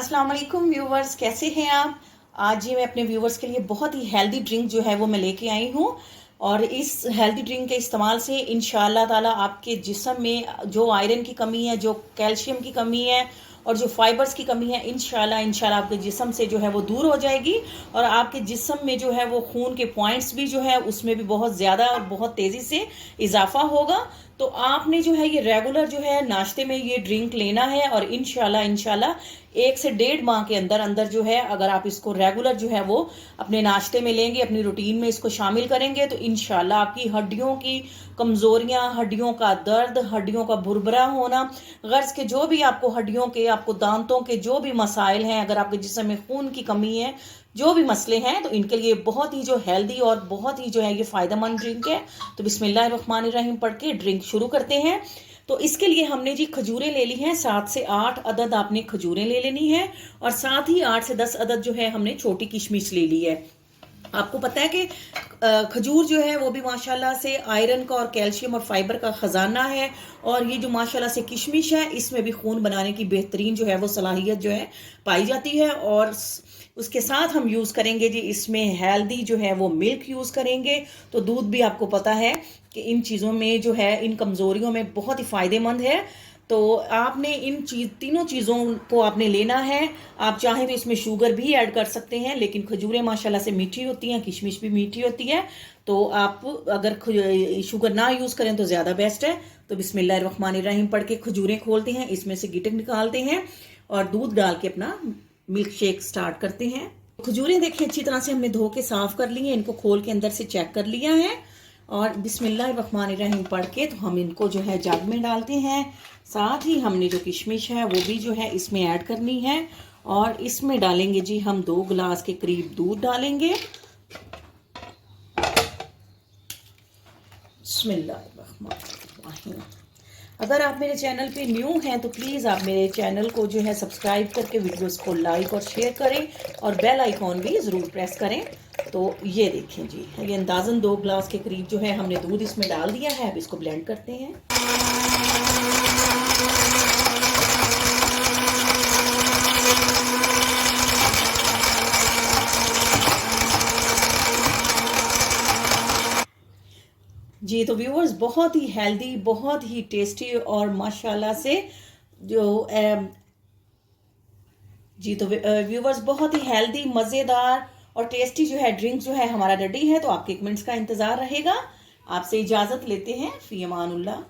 अस्सलाम वालेकुम व्यूवर्स, कैसे हैं आप। आज ये मैं अपने व्यूवर्स के लिए बहुत ही हेल्दी ड्रिंक जो है वो मैं लेके आई हूँ। और इस हेल्दी ड्रिंक के इस्तेमाल से इंशाअल्लाह ताला आपके जिस्म में जो आयरन की कमी है, जो कैल्शियम की कमी है और जो फाइबर्स की कमी है, इंशाल्लाह आपके जिस्म से जो है वो दूर हो जाएगी। और आपके जिस्म में जो है वो खून के पॉइंट्स भी जो है उसमें भी बहुत ज़्यादा और बहुत तेज़ी से इजाफा होगा। तो आपने जो है ये रेगुलर जो है नाश्ते में ये ड्रिंक लेना है और इंशाल्लाह 1 से 1.5 माह के अंदर अंदर जो है अगर आप इसको रेगुलर जो है वो अपने नाश्ते में लेंगे, अपनी रूटीन में इसको शामिल करेंगे, तो इंशाल्लाह आपकी हड्डियों की कमजोरियां, हड्डियों का दर्द, हड्डियों का भुरभुरा होना, गर्ज के जो भी आपको हड्डियों के, आपको दांतों के जो भी मसाइल हैं, अगर आपके जिस्म में खून की कमी है, जो भी मसले हैं, तो इनके लिए बहुत ही जो हेल्दी और बहुत ही जो है ये फायदेमंद ड्रिंक है। तो बिस्मिल्लाहिर्रहमानिर्रहीम पढ़ के ड्रिंक शुरू करते हैं। तो इसके लिए हमने जी खजूरें ले ली हैं, 7 से 8 अदद आपने खजूरें ले लेनी है और साथ ही 8 से 10 अदद जो है हमने छोटी किशमिश ले ली है। आपको पता है कि खजूर जो है वो भी माशाल्लाह से आयरन का और कैल्शियम और फाइबर का खजाना है। और ये जो माशाल्लाह से किशमिश है, इसमें भी खून बनाने की बेहतरीन जो है वो सलाहियत जो है पाई जाती है। और उसके साथ हम यूज़ करेंगे जी इसमें हेल्दी जो है वो मिल्क यूज़ करेंगे। तो दूध भी आपको पता है कि इन चीज़ों में जो है, इन कमज़ोरियों में बहुत ही फ़ायदेमंद है। तो आपने इन तीनों चीज़ों को आपने लेना है। आप चाहें तो इसमें शुगर भी ऐड कर सकते हैं, लेकिन खजूरें माशाल्लाह से मीठी होती हैं, किशमिश भी मीठी होती है। तो आप अगर शुगर ना यूज़ करें तो ज़्यादा बेस्ट है। तो बिस्मिल्लाहिर्रहमानिर्रहीम पढ़ के खजूरें खोलते हैं, इसमें से गिटक निकालते हैं और दूध डाल के अपना मिल्क शेक स्टार्ट करते हैं। खजूरें देखिए अच्छी तरह से हमने धो के साफ कर ली हैं, इनको खोल के अंदर से चेक कर लिया है। और बिस्मिल्लाहिर्रहमानिर्रहीम पढ़ के तो हम इनको जो है जग में डालते हैं। साथ ही हमने जो किशमिश है वो भी जो है इसमें ऐड करनी है और इसमें डालेंगे जी हम 2 गिलास के करीब दूध डालेंगे। बिस्मिल्लाहिर्रहमानिर्रहीम। अगर आप मेरे चैनल पे न्यू हैं तो प्लीज़ आप मेरे चैनल को जो है सब्सक्राइब करके वीडियोस को लाइक और शेयर करें और बेल आइकॉन भी ज़रूर प्रेस करें। तो ये देखें जी, ये अंदाज़न 2 गिलास के करीब जो है हमने दूध इसमें डाल दिया है। अब इसको ब्लेंड करते हैं। जी तो व्यूअर्स, बहुत ही हेल्दी, बहुत ही टेस्टी और माशाल्लाह से जो जी तो व्यूवर्स, बहुत ही हेल्दी, मज़ेदार और टेस्टी जो है ड्रिंक जो है हमारा रेडी है। तो आपके कमेंट्स का इंतज़ार रहेगा। आपसे इजाज़त लेते हैं। फ़ी अमानुल्लाह।